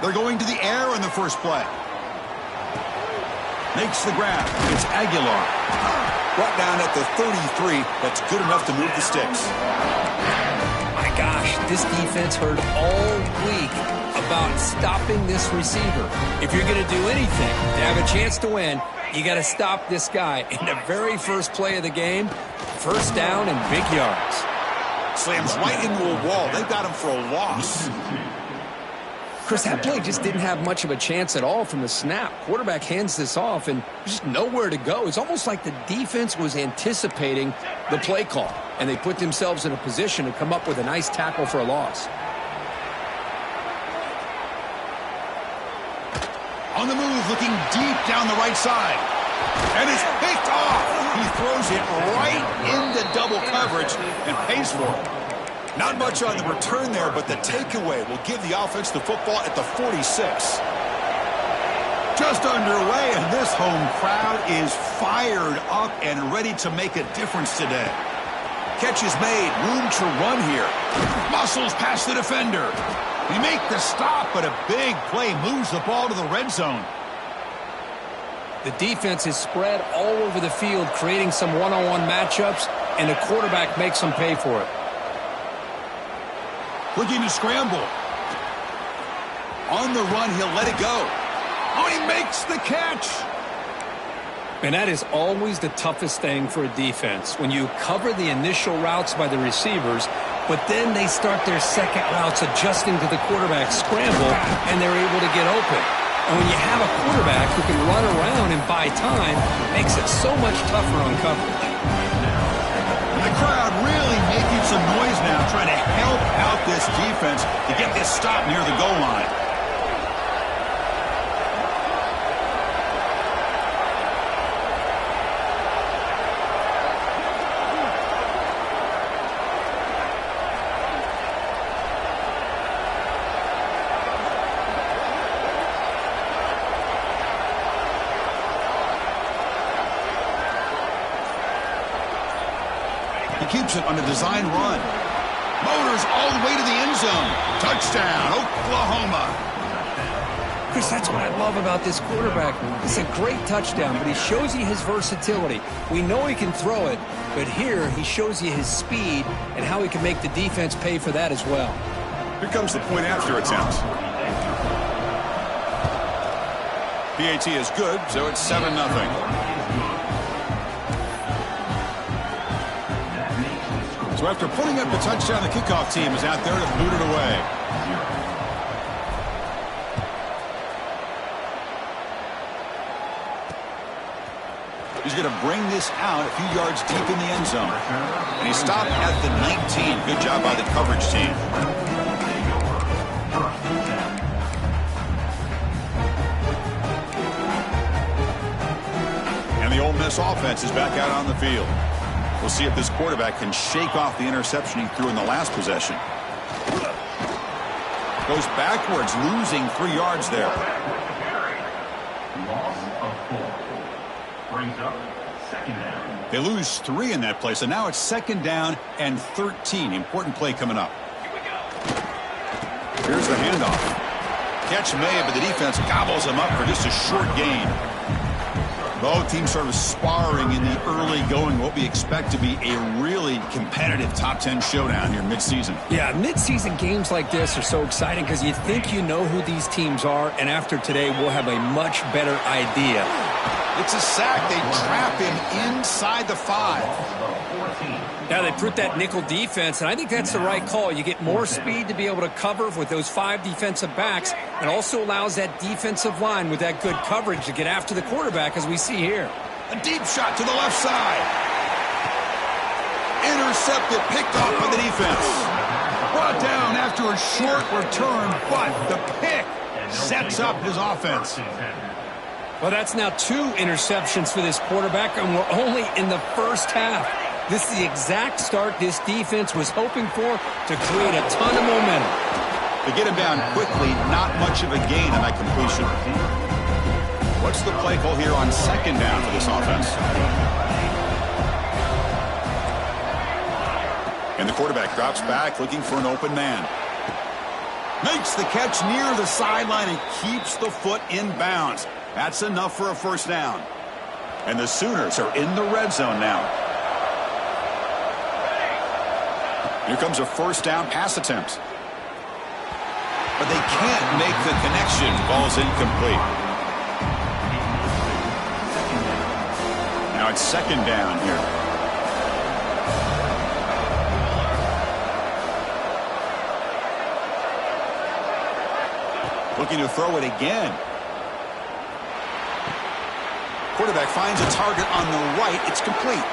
They're going to the air in the first play. Makes the grab. It's Aguilar. Brought down at the 33. That's good enough to move the sticks. My gosh, this defense heard all week about stopping this receiver. If you're going to do anything to have a chance to win, you got to stop this guy. In the very first play of the game, first down and big yards. Slams right into a wall. They got him for a loss. Chris, that play just didn't have much of a chance at all from the snap. Quarterback hands this off and just nowhere to go. It's almost like the defense was anticipating the play call, and they put themselves in a position to come up with a nice tackle for a loss. On the move, looking deep down the right side. And it's picked off. He throws it right into double coverage and pays for it. Not much on the return there, but the takeaway will give the offense the football at the 46. Just underway, and this home crowd is fired up and ready to make a difference today. Catch is made. Room to run here. Muscles past the defender. They make the stop, but a big play moves the ball to the red zone. The defense is spread all over the field, creating some one-on-one matchups, and the quarterback makes them pay for it. Looking to scramble. On the run, he'll let it go. Oh, he makes the catch. And that is always the toughest thing for a defense, when you cover the initial routes by the receivers, but then they start their second routes adjusting to the quarterback scramble, and they're able to get open. And when you have a quarterback who can run around and buy time, it makes it so much tougher on coverage. And the crowd really making some noise now, trying to help out this defense to get this stop near the goal line. Keeps it on a design run. Motors all the way to the end zone. Touchdown, Oklahoma. Chris, that's what I love about this quarterback. It's a great touchdown, but he shows you his versatility. We know he can throw it, but here he shows you his speed and how he can make the defense pay for that as well. Here comes the point after attempt. PAT is good, so it's 7-0. So after putting up the touchdown, the kickoff team is out there to boot it away. He's going to bring this out a few yards deep in the end zone. And he stopped at the 19. Good job by the coverage team. And the Ole Miss offense is back out on the field. We'll see if this quarterback can shake off the interception he threw in the last possession. Goes backwards, losing 3 yards there. Loss of 4. Brings up second down. They lose 3 in that play, so now it's second down and 13. Important play coming up. Here's the handoff. Catch made, but the defense gobbles him up for just a short gain. Both teams sort of sparring in the early going, what we expect to be a really competitive top 10 showdown here midseason. Yeah, midseason games like this are so exciting because you think you know who these teams are, and after today we'll have a much better idea. It's a sack. They trap him inside the 5. Now they put that nickel defense, and I think that's the right call. You get more speed to be able to cover with those 5 defensive backs, and also allows that defensive line with that good coverage to get after the quarterback, as we see here. A deep shot to the left side. Intercepted, picked off by the defense. Brought down after a short return, but the pick sets up his offense. Well, that's now 2 interceptions for this quarterback, and we're only in the first half. This is the exact start this defense was hoping for to create a ton of momentum. They get him down quickly, not much of a gain on that completion. What's the play call here on second down for this offense? And the quarterback drops back looking for an open man. Makes the catch near the sideline and keeps the foot in bounds. That's enough for a first down. And the Sooners are in the red zone now. Here comes a first down pass attempt. But they can't make the connection. Ball's incomplete. Now it's second down here. Looking to throw it again. Quarterback finds a target on the right. It's complete.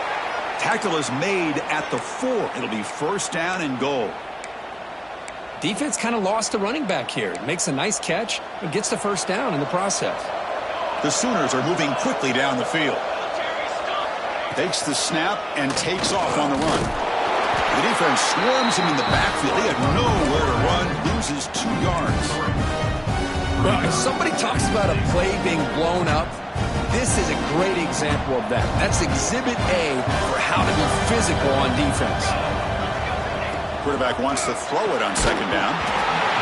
Tackle is made at the 4. It'll be first down and goal. Defense kind of lost the running back here. Makes a nice catch and gets the first down in the process. The Sooners are moving quickly down the field. Takes the snap and takes off on the run. The defense swarms him in the backfield. He had nowhere to run. Loses 2 yards. Well, if somebody talks about a play being blown up, this is a great example of that. That's exhibit A for how to be physical on defense. Quarterback wants to throw it on second down.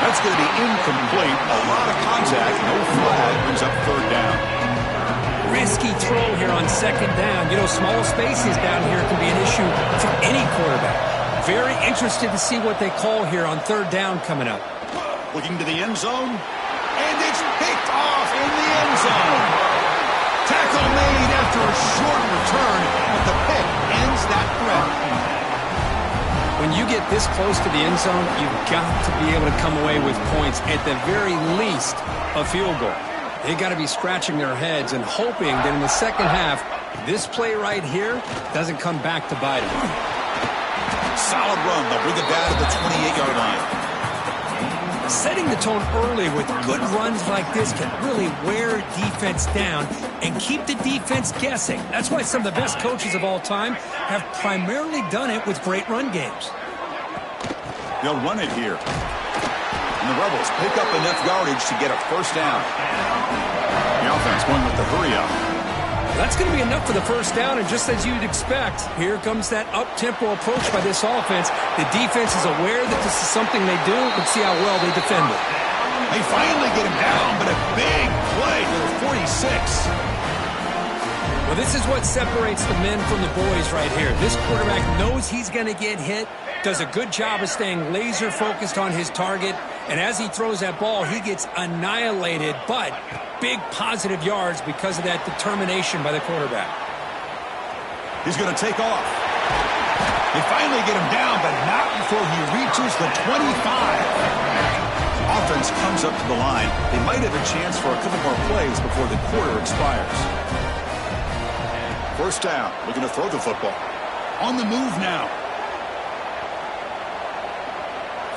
That's going to be incomplete. A lot of contact. No flag. Brings up third down. Risky throw here on second down. You know, small spaces down here can be an issue for any quarterback. Very interested to see what they call here on third down coming up. Looking to the end zone. And it's picked off in the end zone. Tackle made after a short return, but the pick ends that threat. When you get this close to the end zone, you've got to be able to come away with points, at the very least, a field goal. They got to be scratching their heads and hoping that in the second half, this play right here doesn't come back to bite them. Solid run. They'll bring it down to the 28-yard line. Setting the tone early with good runs like this can really wear defense down and keep the defense guessing. That's why some of the best coaches of all time have primarily done it with great run games. They'll run it here. And the Rebels pick up enough yardage to get a first down. The offense going with the hurry-up. That's going to be enough for the first down, and just as you'd expect, here comes that up-tempo approach by this offense. The defense is aware that this is something they do. Let's see how well they defend it. They finally get him down, but a big play to the 46. Well, this is what separates the men from the boys right here. This quarterback knows he's going to get hit, does a good job of staying laser-focused on his target, and as he throws that ball, he gets annihilated, but big positive yards because of that determination by the quarterback. He's going to take off. They finally get him down, but not before he reaches the 25. Offense comes up to the line. They might have a chance for a couple more plays before the quarter expires. First down, looking to throw the football. On the move now.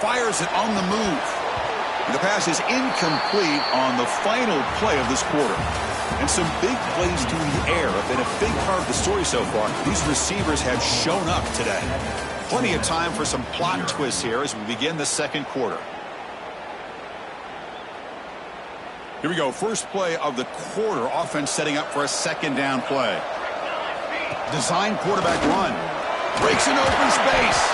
Fires it on the move. And the pass is incomplete on the final play of this quarter. And some big plays through the air have been a big part of the story so far. These receivers have shown up today. Plenty of time for some plot twists here as we begin the second quarter. Here we go. First play of the quarter. Offense setting up for a second down play. Design quarterback run. Breaks an open space.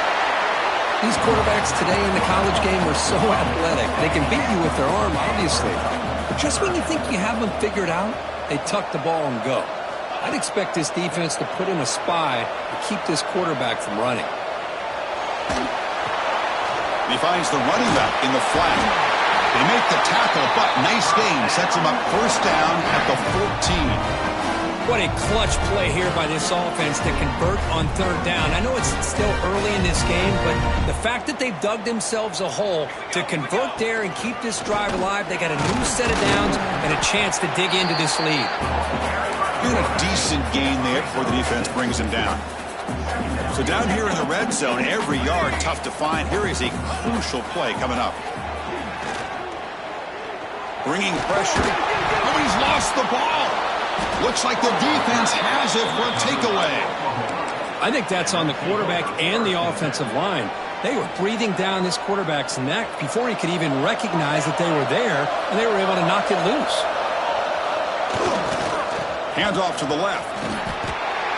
These quarterbacks today in the college game are so athletic. They can beat you with their arm, obviously. But just when you think you have them figured out, they tuck the ball and go. I'd expect this defense to put in a spy to keep this quarterback from running. He finds the running back in the flat. They make the tackle, but nice game. Sets him up first down at the 14. What a clutch play here by this offense to convert on third down. I know it's still early in this game, but the fact that they've dug themselves a hole to convert there and keep this drive alive, they got a new set of downs and a chance to dig into this lead. And a decent gain there before the defense brings him down. So down here in the red zone, every yard tough to find. Here is a crucial play coming up. Bringing pressure. Oh, he's lost the ball. Looks like the defense has it for a takeaway. I think that's on the quarterback and the offensive line. They were breathing down this quarterback's neck before he could even recognize that they were there, and they were able to knock it loose. Hands off to the left.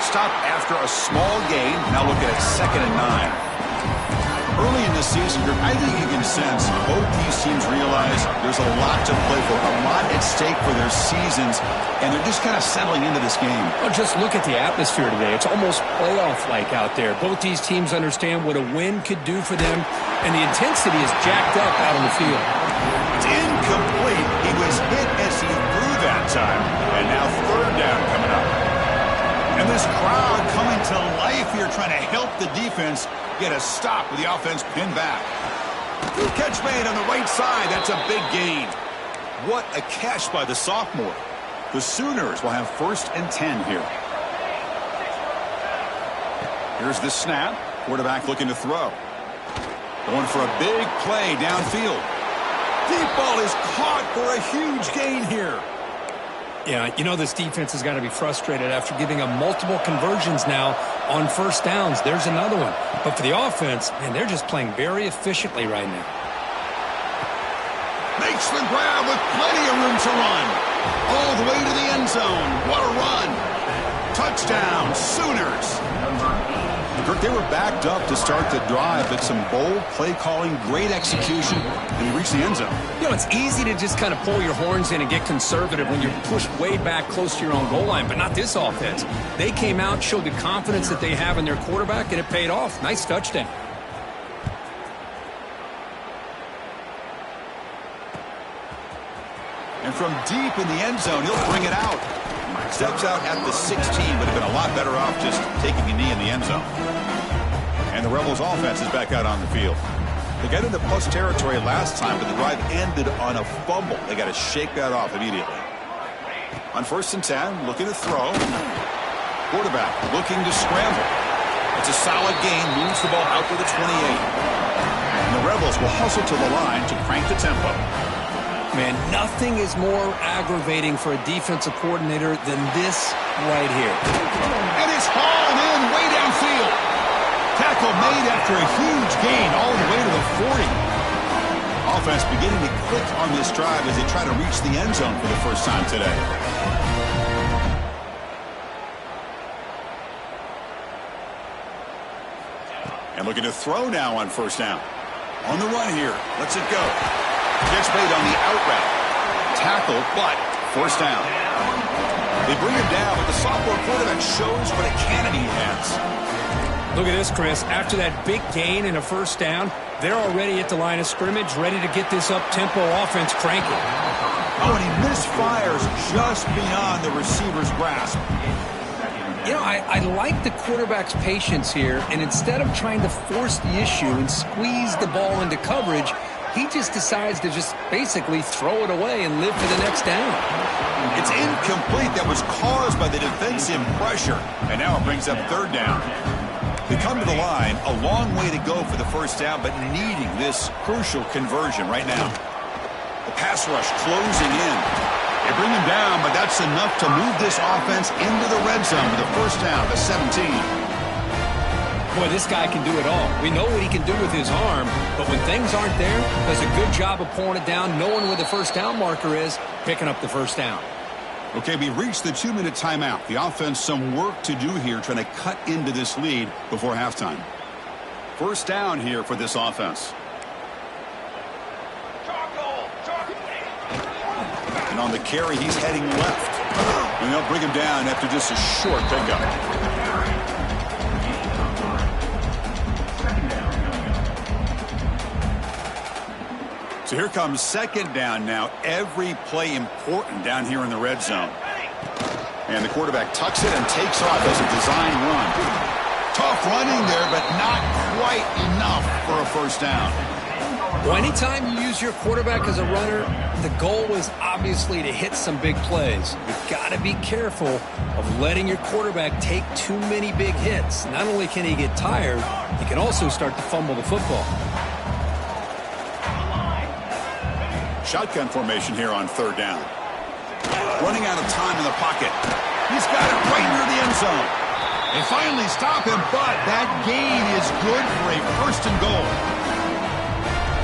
Stop after a small gain. Now look at it, 2nd and 9. Early in the season, I think you can sense both these teams realize there's a lot to play for, a lot at stake for their seasons, and they're just kind of settling into this game. Well, just look at the atmosphere today. It's almost playoff-like out there. Both these teams understand what a win could do for them, and the intensity is jacked up out on the field. It's incomplete. He was hit as he threw that time, and now third down coming up. And this crowd coming to life here, trying to help the defense get a stop with the offense pinned back. Good catch made on the right side. That's a big gain. What a catch by the sophomore. The Sooners will have 1st and 10 here. Here's the snap. Quarterback looking to throw. Going for a big play downfield. Deep ball is caught for a huge gain here. Yeah, you know this defense has got to be frustrated after giving them multiple conversions now on 1st downs. There's another one. But for the offense, man, they're just playing very efficiently right now. Makes the grab with plenty of room to run. All the way to the end zone. What a run. Touchdown, Sooners. Kirk, they were backed up to start the drive, but some bold play calling, great execution, and he reached the end zone. You know, it's easy to just kind of pull your horns in and get conservative when you're pushed way back close to your own goal line, but not this offense. They came out, showed the confidence that they have in their quarterback, and it paid off. Nice touchdown. And from deep in the end zone, he'll bring it out. Steps out at the 16, but have been a lot better off just taking a knee in the end zone. And the Rebels offense is back out on the field. They got into plus territory last time, but the drive ended on a fumble. They got to shake that off immediately. On 1st and 10, looking to throw. Quarterback looking to scramble. It's a solid gain, moves the ball out to the 28. And the Rebels will hustle to the line to crank the tempo. Man, nothing is more aggravating for a defensive coordinator than this right here. And it's hauled in way downfield. Tackle made after a huge gain all the way to the 40. Offense beginning to click on this drive as they try to reach the end zone for the first time today. And looking to throw now on 1st down. On the run here. Lets it go. Catch made on the out route. Tackle, but 1st down. They bring him down, but the sophomore quarterback shows what a cannon he has. Look at this, Chris. After that big gain and a 1st down, they're already at the line of scrimmage, ready to get this up-tempo offense cranking. Oh, and he misfires just beyond the receiver's grasp. You know, I like the quarterback's patience here, and instead of trying to force the issue and squeeze the ball into coverage, he just decides to just basically throw it away and live for the next down. It's incomplete. That was caused by the defensive pressure. And now it brings up 3rd down. They come to the line, a long way to go for the 1st down, but needing this crucial conversion right now. The pass rush closing in. They bring him down, but that's enough to move this offense into the red zone with a 1st down to 17. Boy, this guy can do it all. We know what he can do with his arm, but when things aren't there, does a good job of pulling it down, knowing where the 1st down marker is, picking up the 1st down. Okay, we reached the 2-minute timeout. The offense, some work to do here, trying to cut into this lead before halftime. 1st down here for this offense. And on the carry, he's heading left. And they'll bring him down after just a short pickup. So here comes 2nd down now. Every play important down here in the red zone. And the quarterback tucks it and takes off as a design run. Tough running there, but not quite enough for a 1st down. Well, anytime you use your quarterback as a runner, the goal is obviously to hit some big plays. You've got to be careful of letting your quarterback take too many big hits. Not only can he get tired, he can also start to fumble the football. Shotgun formation here on 3rd down. Running out of time in the pocket. He's got it right near the end zone. They finally stop him, but that gain is good for a 1st and goal.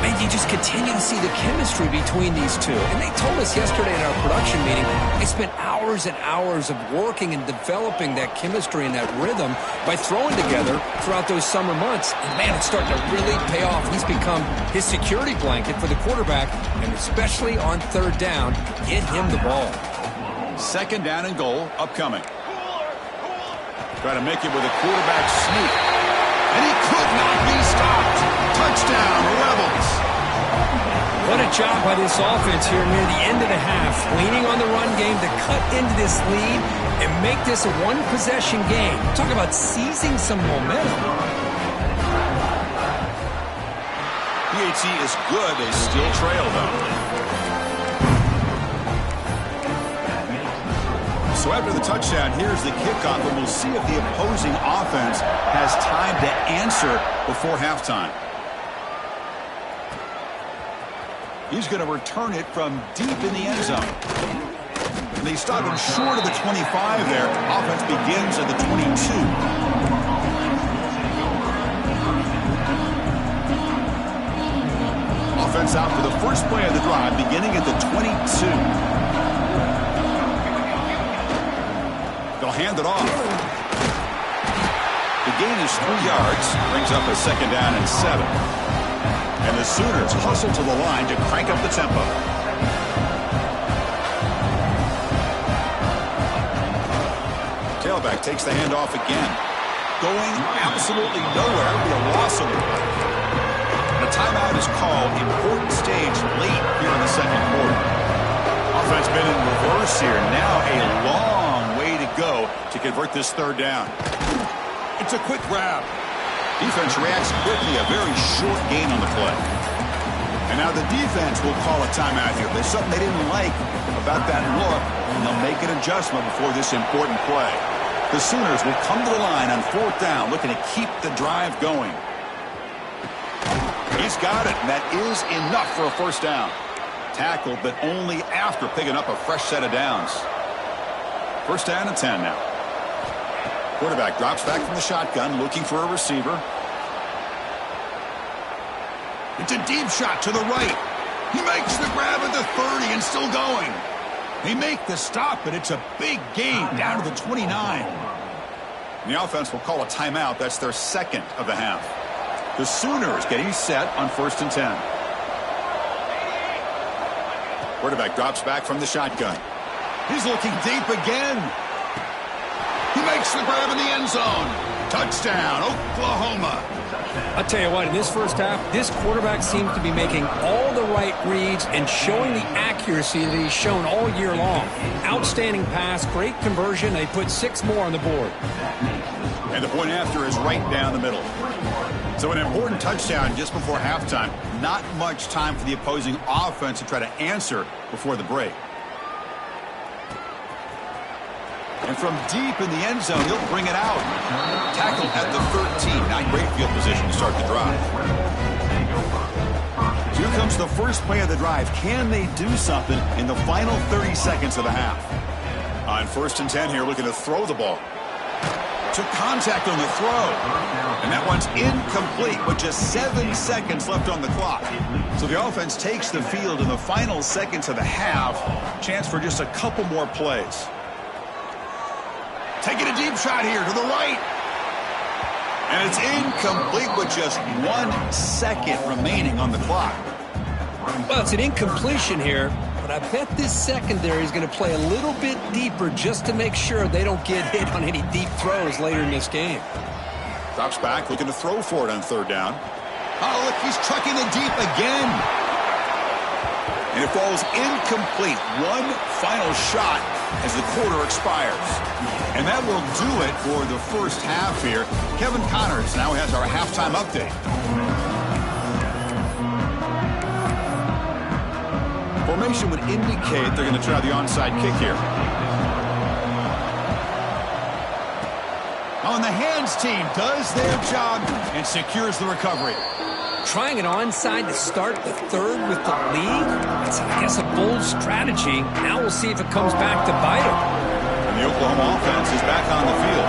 Man, you just continue to see the chemistry between these two. And they told us yesterday in our production meeting, they spent hours and hours of working and developing that chemistry and that rhythm by throwing together throughout those summer months. And, man, it's starting to really pay off. He's become his security blanket for the quarterback, and especially on third down, get him the ball. Second down and goal upcoming. Try to make it with a quarterback sneak. And he could not be stopped. Touchdown, Rebels. What a job by this offense here near the end of the half, leaning on the run game to cut into this lead and make this a one-possession game. Talk about seizing some momentum. PAT is good. They still trail, though. So after the touchdown, here's the kickoff, and we'll see if the opposing offense has time to answer before halftime. He's going to return it from deep in the end zone. And they stop him short of the 25 there. Offense begins at the 22. Offense out for the first play of the drive, beginning at the 22. They'll hand it off. The gain is 3 yards, brings up a second down and 7. And the Sooners hustle to the line to crank up the tempo. Tailback takes the handoff again. Going absolutely nowhere. It'll be a loss of the play. And a timeout is called. Important stage late here in the second quarter. Offense been in reverse here. Now a long way to go to convert this third down. It's a quick grab. Defense reacts quickly. A very short gain on the play. And now the defense will call a timeout here. There's something they didn't like about that look, and they'll make an adjustment before this important play. The Sooners will come to the line on fourth down, looking to keep the drive going. He's got it, and that is enough for a first down. Tackled, but only after picking up a fresh set of downs. First down and 10 now. Quarterback drops back from the shotgun, looking for a receiver. It's a deep shot to the right. He makes the grab at the 30 and still going. They make the stop, but it's a big gain down to the 29. And the offense will call a timeout. That's their second of the half. The Sooners getting set on first and 10. Quarterback drops back from the shotgun. He's looking deep again. He makes the grab in the end zone. Touchdown, Oklahoma. I'll tell you what, in this first half, this quarterback seems to be making all the right reads and showing the accuracy that he's shown all year long. Outstanding pass, great conversion. They put 6 more on the board. And the point after is right down the middle. So an important touchdown just before halftime. Not much time for the opposing offense to try to answer before the break. And from deep in the end zone, he'll bring it out. Tackle at the 13. Not great field position to start the drive. So here comes the first play of the drive. Can they do something in the final 30 seconds of the half? On first and 10 here, looking to throw the ball. Took contact on the throw. And that one's incomplete with just 7 seconds left on the clock. So the offense takes the field in the final seconds of the half. Chance for just a couple more plays. Taking a deep shot here to the right. And it's incomplete with just 1 second remaining on the clock. Well, it's an incompletion here, but I bet this secondary is going to play a little bit deeper just to make sure they don't get hit on any deep throws later in this game. Drops back, looking to throw for it on third down. Oh, look, he's trucking it deep again. And it falls incomplete. One final shot as the quarter expires. And that will do it for the first half here. Kevin Connors now has our halftime update. Formation would indicate they're going to try the onside kick here. On the hands team does their job and secures the recovery. Trying an onside to start the third with the lead? It's, I guess, a bold strategy. Now we'll see if it comes back to bite them. And the Oklahoma offense is back on the field.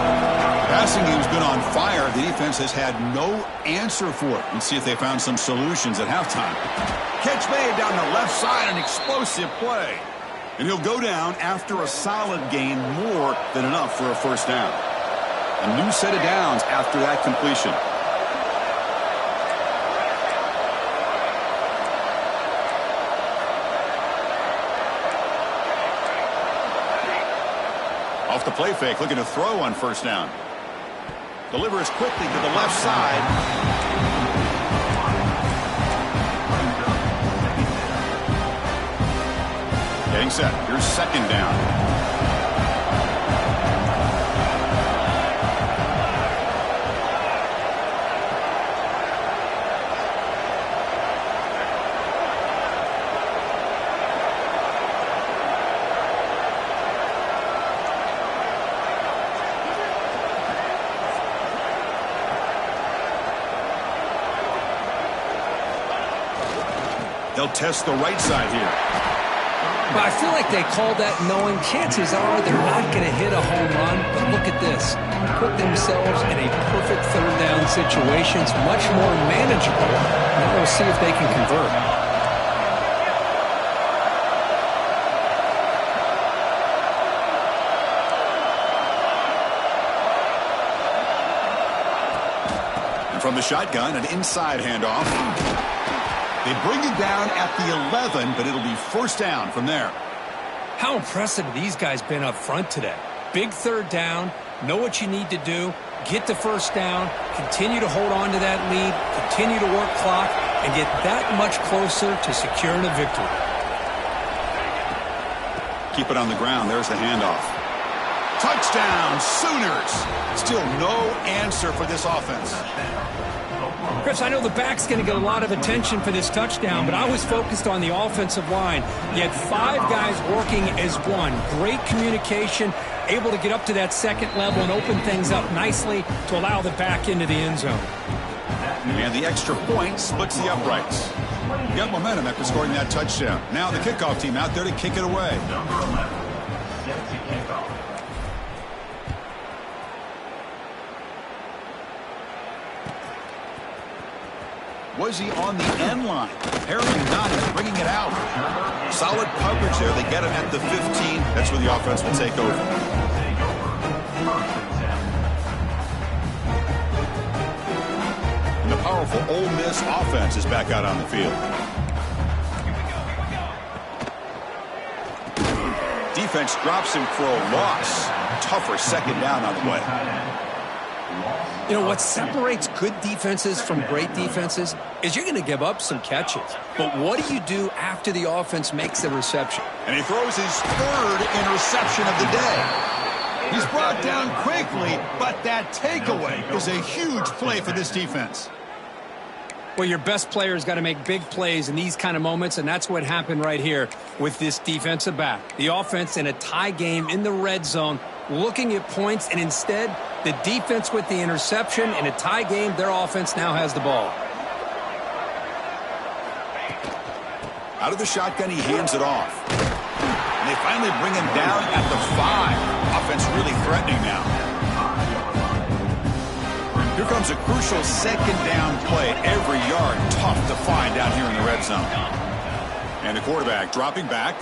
Passing game's been on fire. The defense has had no answer for it. Let's see if they found some solutions at halftime. Catch made down the left side, an explosive play. And he'll go down after a solid gain, more than enough for a first down. A new set of downs after that completion. Off the play fake, looking to throw on first down. Delivers quickly to the left side. Getting set. Here's second down. They'll test the right side here. Well, I feel like they called that knowing chances are they're not going to hit a home run. But look at this. Put themselves in a perfect third down situation. It's much more manageable. Now we'll see if they can convert. And from the shotgun, an inside handoff. They bring it down at the 11, but it'll be first down from there. How impressive have these guys been up front today? Big third down, know what you need to do, get the first down, continue to hold on to that lead, continue to work clock, and get that much closer to securing a victory. Keep it on the ground. There's the handoff. Touchdown, Sooners. Still no answer for this offense. Chris, I know the back's going to get a lot of attention for this touchdown, but I was focused on the offensive line. You had 5 guys working as one. Great communication, able to get up to that second level and open things up nicely to allow the back into the end zone. And the extra point splits the uprights. You got momentum after scoring that touchdown. Now the kickoff team out there to kick it away. Number 11, set to kick off. Was he on the end line? Apparently not. He's bringing it out. Solid coverage there. They get him at the 15. That's where the offense will take over. And the powerful Ole Miss offense is back out on the field. Defense drops him for a loss. Tougher second down on the way. You know, what separates good defenses from great defenses is you're going to give up some catches. But what do you do after the offense makes the reception? And he throws his third interception of the day. He's brought down quickly, but that takeaway is a huge play for this defense. Well, your best player's got to make big plays in these kind of moments, and that's what happened right here with this defensive back. The offense in a tie game in the red zone, looking at points, and instead the defense with the interception. In a tie game, their offense now has the ball. Out of the shotgun, he hands it off. And they finally bring him down at the 5. Offense really threatening now. Here comes a crucial second down play. Every yard tough to find down here in the red zone. And the quarterback dropping back.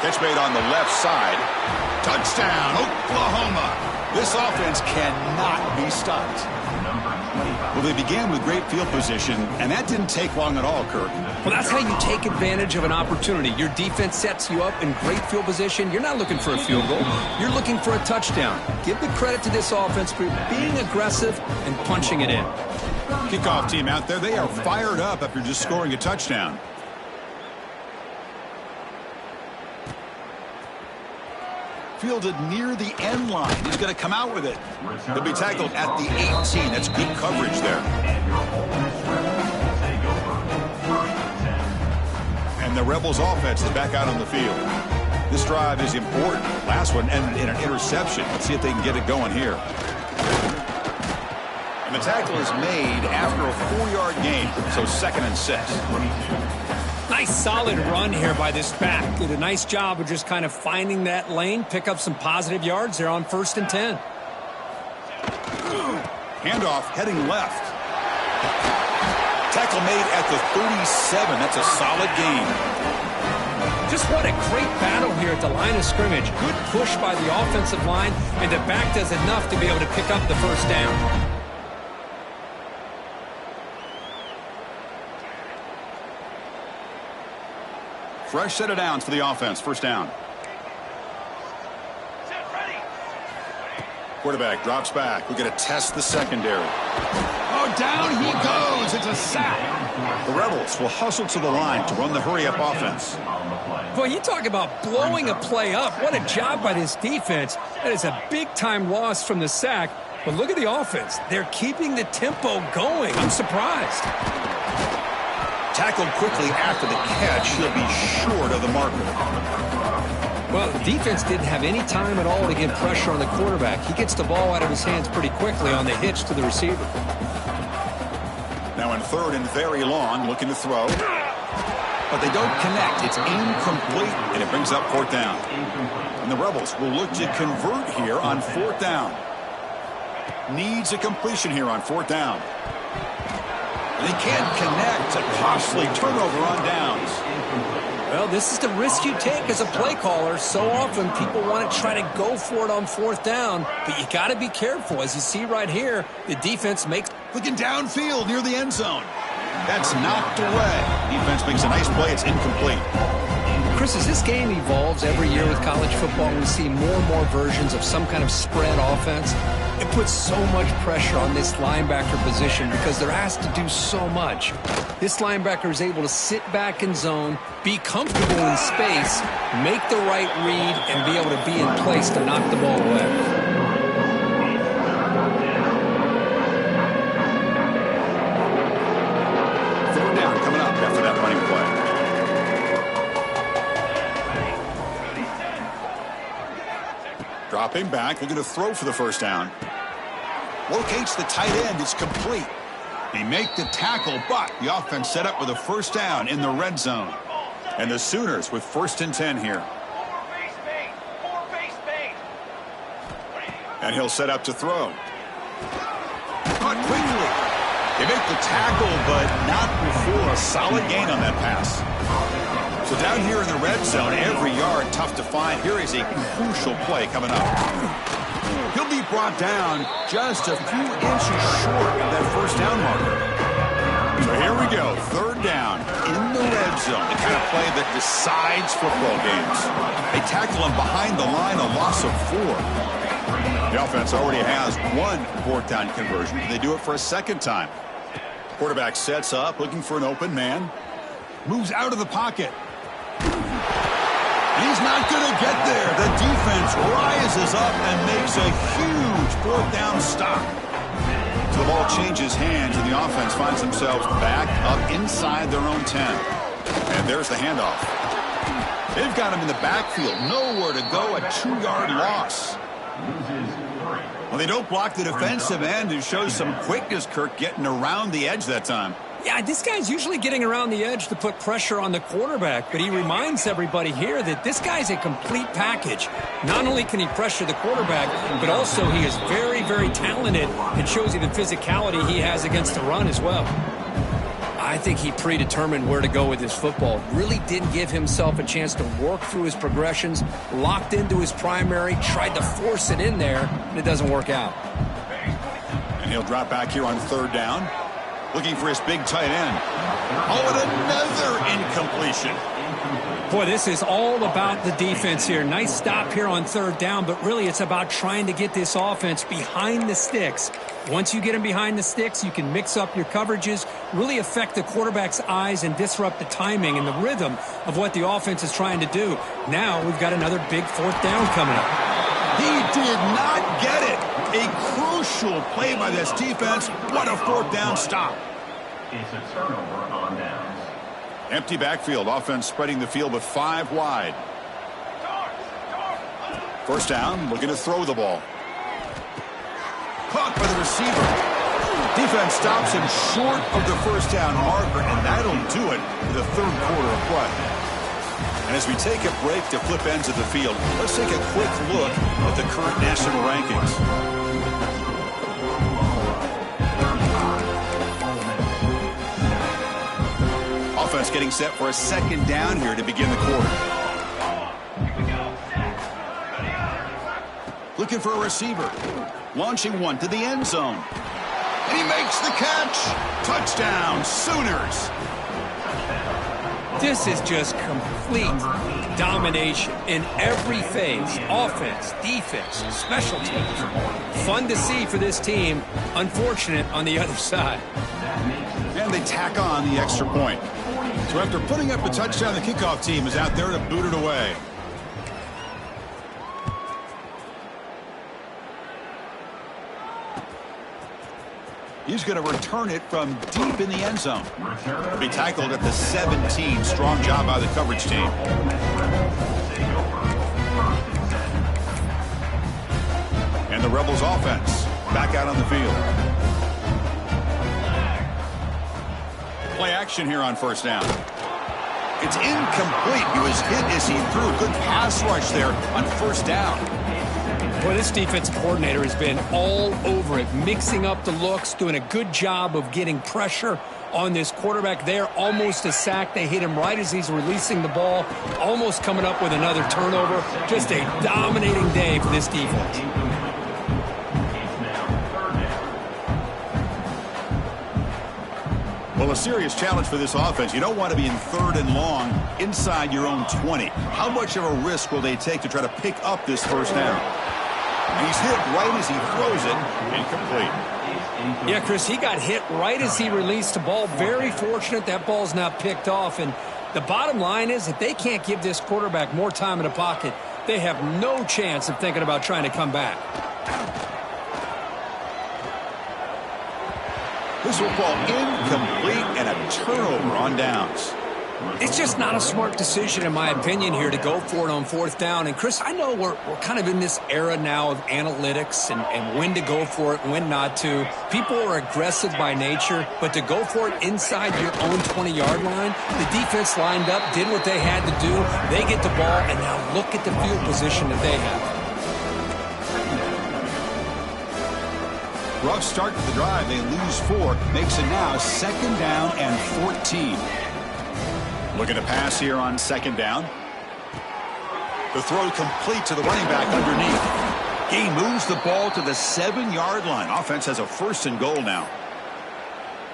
Catch made on the left side. Touchdown, Oklahoma. This offense cannot be stopped. Well, they began with great field position, and that didn't take long at all, Kirk. Well, that's how you take advantage of an opportunity. Your defense sets you up in great field position. You're not looking for a field goal. You're looking for a touchdown. Give the credit to this offense for being aggressive and punching it in. Kickoff team out there, they are fired up after just scoring a touchdown. Fielded near the end line. He's going to come out with it. He'll be tackled at the 18. That's good coverage there. And the Rebels offense is back out on the field. This drive is important. Last one ended in an interception. Let's see if they can get it going here. And the tackle is made after a 4-yard gain, so 2nd and 6. Nice solid run here by this back. Did a nice job of just kind of finding that lane, pick up some positive yards there on 1st and 10. Handoff heading left. Tackle made at the 37. That's a solid gain. Just what a great battle here at the line of scrimmage. Good push by the offensive line, and the back does enough to be able to pick up the first down. Fresh set of downs for the offense. First down. Quarterback drops back. We're going to test the secondary. Oh, down he goes. It's a sack. The Rebels will hustle to the line to run the hurry-up offense. Boy, you talk about blowing a play up. What a job by this defense. That is a big-time loss from the sack. But look at the offense. They're keeping the tempo going. I'm surprised. Tackled quickly after the catch. He'll be short of the marker. Well, the defense didn't have any time at all to get pressure on the quarterback. He gets the ball out of his hands pretty quickly on the hitch to the receiver. Now in third and very long, looking to throw. But they don't connect. It's incomplete, and it brings up fourth down. And the Rebels will look to convert here on fourth down. Needs a completion here on fourth down. And they can't connect. A costly turnover on downs. Well, this is the risk you take as a play caller. So often people want to try to go for it on fourth down, but you got to be careful. As you see right here, the defense makes... Looking downfield near the end zone. That's knocked away. Defense makes a nice play. It's incomplete. Chris, as this game evolves every year with college football, we see more and more versions of some kind of spread offense. It puts so much pressure on this linebacker position because they're asked to do so much. This linebacker is able to sit back in zone, be comfortable in space, make the right read, and be able to be in place to knock the ball away. Third down coming up after that running play. Dropping back, looking to throw for the first down. Locates the tight end. It's complete. They make the tackle, but the offense set up with a first down in the red zone. And the Sooners with 1st and 10 here. And he'll set up to throw. Caught quickly. They make the tackle, but not before a solid gain on that pass. So down here in the red zone, every yard tough to find. Here is a crucial play coming up. He'll be brought down just a few inches short of that first down marker. So here we go, third down in the red zone, the kind of play that decides football games. They tackle him behind the line, a loss of 4. The offense already has one fourth down conversion. They do it for a second time. Quarterback sets up, looking for an open man. Moves out of the pocket. He's not going to get there. The defense rises up and makes a huge fourth down stop. So the ball changes hands, and the offense finds themselves back up inside their own 10. And there's the handoff. They've got him in the backfield. Nowhere to go, a 2-yard loss. Well, they don't block the defensive end. It shows some quickness, Kirk, getting around the edge that time. Yeah, this guy's usually getting around the edge to put pressure on the quarterback, but he reminds everybody here that this guy's a complete package. Not only can he pressure the quarterback, but also he is very, very talented and shows you the physicality he has against the run as well. I think he predetermined where to go with his football. Really didn't give himself a chance to work through his progressions, locked into his primary, tried to force it in there, and it doesn't work out. And he'll drop back here on third down. Looking for his big tight end. Oh, and another incompletion. Boy, this is all about the defense here. Nice stop here on third down, but really it's about trying to get this offense behind the sticks. Once you get them behind the sticks, you can mix up your coverages, really affect the quarterback's eyes and disrupt the timing and the rhythm of what the offense is trying to do. Now we've got another big fourth down coming up. He did not get it. A crucial play by this defense. What a fourth down stop. It's a turnover on downs. Empty backfield. Offense spreading the field with 5 wide. First down, looking to throw the ball. Caught by the receiver. Defense stops him short of the first down marker, and that'll do it for the third quarter of play. And as we take a break to flip ends of the field, let's take a quick look at the current national rankings. offense getting set for a second down here to begin the quarter. Looking for a receiver. Launching one to the end zone. And he makes the catch. Touchdown, Sooners. This is just complete domination in every phase. Offense, defense, special teams. Fun to see for this team. Unfortunate on the other side. And they tack on the extra point. So after putting up a touchdown, the kickoff team is out there to boot it away. He's going to return it from deep in the end zone. He'll be tackled at the 17. Strong job by the coverage team. And the Rebels offense back out on the field. Play action here on first down. It's incomplete. He was hit as he threw a good pass rush there on first down. Well, this defensive coordinator has been all over it, mixing up the looks, doing a good job of getting pressure on this quarterback there. Almost a sack. They hit him right as he's releasing the ball, almost coming up with another turnover. Just a dominating day for this defense. Well, a serious challenge for this offense. You don't want to be in 3rd and long inside your own 20. How much of a risk will they take to try to pick up this first down? And he's hit right as he throws it. Incomplete. Yeah, Chris, he got hit right as he released the ball. Very fortunate that ball's not picked off. And the bottom line is that they can't give this quarterback more time in the pocket. They have no chance of thinking about trying to come back. This will fall incomplete and a turnover on downs. It's just not a smart decision, in my opinion, here to go for it on 4th down. And, Chris, I know we're kind of in this era now of analytics and when to go for it and when not to. People are aggressive by nature, but to go for it inside your own 20-yard line, the defense lined up, did what they had to do. They get the ball, and now look at the field position that they have. Rough start to the drive. They lose 4. Makes it now 2nd down and 14. Looking to pass here on 2nd down. The throw complete to the running back underneath. He moves the ball to the 7-yard line. Offense has a 1st and goal now.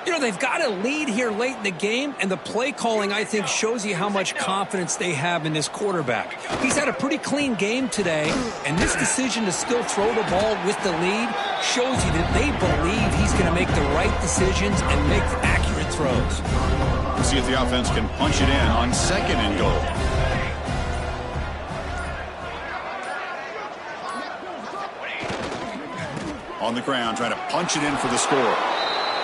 You know, they've got a lead here late in the game, and the play calling, I think, shows you how much confidence they have in this quarterback. He's had a pretty clean game today, and this decision to still throw the ball with the lead shows you that they believe he's going to make the right decisions and make accurate throws. We'll see if the offense can punch it in on 2nd and goal. On the ground, trying to punch it in for the score.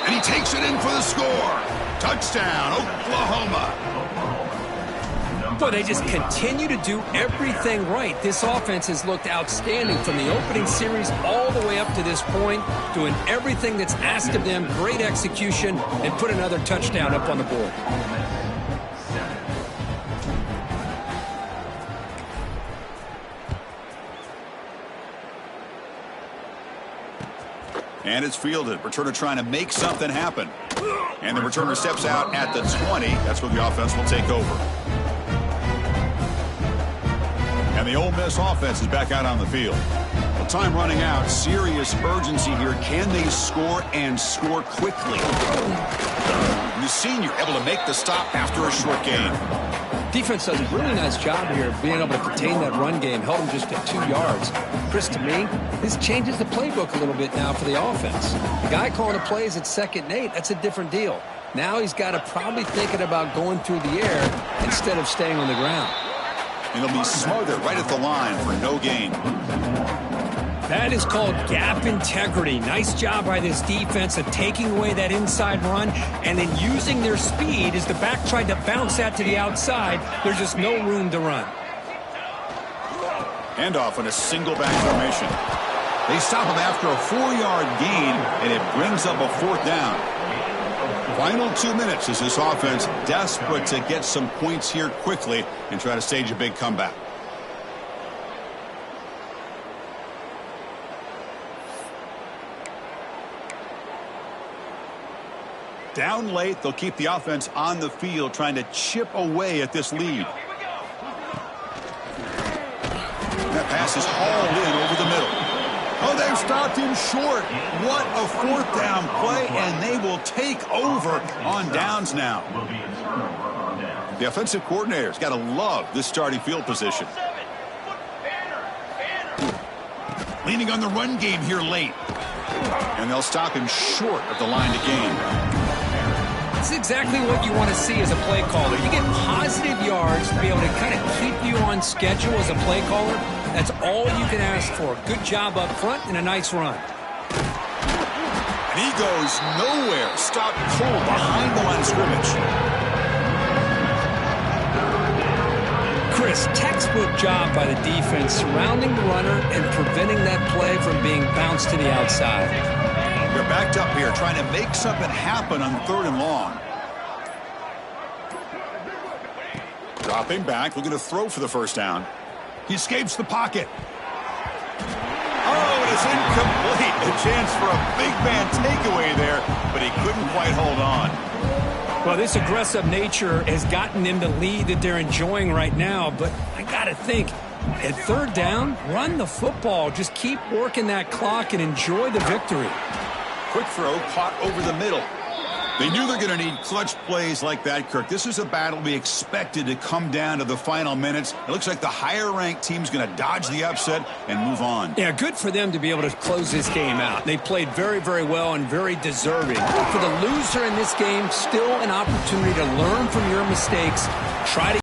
And he takes it in for the score. Touchdown, Oklahoma. Boy, they just continue to do everything right. This offense has looked outstanding from the opening series all the way up to this point, doing everything that's asked of them, great execution, and put another touchdown up on the board. And it's fielded. Returner trying to make something happen. And the returner steps out at the 20. That's where the offense will take over. And the Ole Miss offense is back out on the field. Well, time running out. Serious urgency here. Can they score and score quickly? The senior able to make the stop after a short gain. Defense does a really nice job here of being able to contain that run game, held them just at 2 yards. Chris, to me, this changes the playbook a little bit now for the offense. The guy calling the plays at 2nd and 8, that's a different deal. Now he's got to probably thinking about going through the air instead of staying on the ground. And he'll be smothered right at the line for no gain. That is called gap integrity. Nice job by this defense of taking away that inside run and then using their speed as the back tried to bounce that to the outside. There's just no room to run. Handoff in a single back formation. They stop him after a 4-yard gain, and it brings up a 4th down. Final 2 minutes as this offense desperate to get some points here quickly and try to stage a big comeback. Down late, they'll keep the offense on the field trying to chip away at this lead. That pass is hauled in over the middle. Oh, they've stopped him short. What a fourth down play, and they will take over on downs now. The offensive coordinator's got to love this starting field position. Leaning on the run game here late. And they'll stop him short of the line to gain. This is exactly what you want to see as a play caller. You get positive yards to be able to kind of keep you on schedule as a play caller. That's all you can ask for. Good job up front and a nice run. And he goes nowhere. Stopped cold behind the line of scrimmage. Chris, textbook job by the defense surrounding the runner and preventing that play from being bounced to the outside. They're backed up here trying to make something happen on 3rd and long. Dropping back, looking to throw for the first down. He escapes the pocket. Oh, it is incomplete. A chance for a big man takeaway there, but he couldn't quite hold on. Well, this aggressive nature has gotten them the lead that they're enjoying right now, but I got to think, at 3rd down, run the football. Just keep working that clock and enjoy the victory. Quick throw caught over the middle. They knew they're going to need clutch plays like that, Kirk. This is a battle we expected to come down to the final minutes. It looks like the higher-ranked team's going to dodge the upset and move on. Yeah, good for them to be able to close this game out. They played very, very well and very deserving. For the loser in this game, still an opportunity to learn from your mistakes, try to